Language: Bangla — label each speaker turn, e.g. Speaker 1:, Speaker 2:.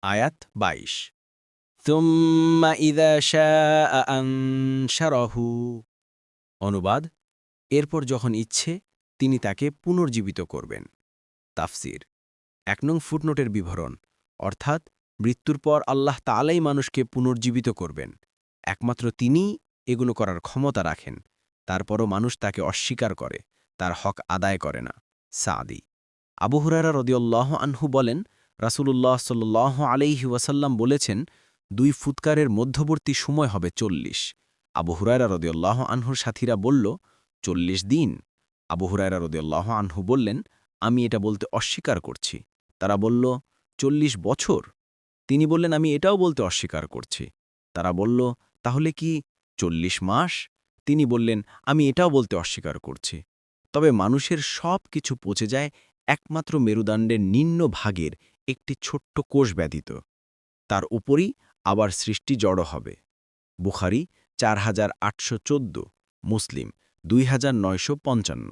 Speaker 1: আয়াত ২২ থুম্মা ইযা শাআ আনশারাহু। অনুবাদ: এরপর যখন ইচ্ছে তিনি তাকে পুনর্জীবিত করবেন। তাফসির: ১ নং ফুটনোটের বিবরণ, অর্থাৎ মৃত্যুর পর আল্লাহ তাআলাই মানুষকে পুনর্জীবিত করবেন। একমাত্র তিনিই এগুলো করার ক্ষমতা রাখেন। তারপরও মানুষ তাকে অস্বীকার করে, তার হক আদায় করে না। সাদি: আবু হুরায়রা রাদিয়াল্লাহু আনহু বলেন, রাসূলুল্লাহ সাল্লাল্লাহু আলাইহি ওয়াসাল্লাম বলেছেন, ২ ফুৎকারের মধ্যবর্তী সময় হবে ৪০। আবু হুরায়রা রাদিয়াল্লাহু আনহুর সাথীরা বলল, ৪০ দিন। আবু হুরায়রা রাদিয়াল্লাহু আনহু বললেন, আমি এটা বলতে অস্বীকার করছি। তারা বলল, ৪০ বছর। তিনি বললেন, আমি এটাও বলতে অস্বীকার করছি। তারা বলল, তাহলে কি ৪০ মাস? তিনি বললেন, আমি এটাও বলতে অস্বীকার করছি। তবে মানুষের সব কিছু পচে যায় একমাত্র মেরুদণ্ডের নিম্ন ভাগের একটি ছোট্ট কোষ ব্যতীত। তার উপরই আবার সৃষ্টি জড়ো হবে। বুখারী ৪৮১৪, মুসলিম ২৯৫৫।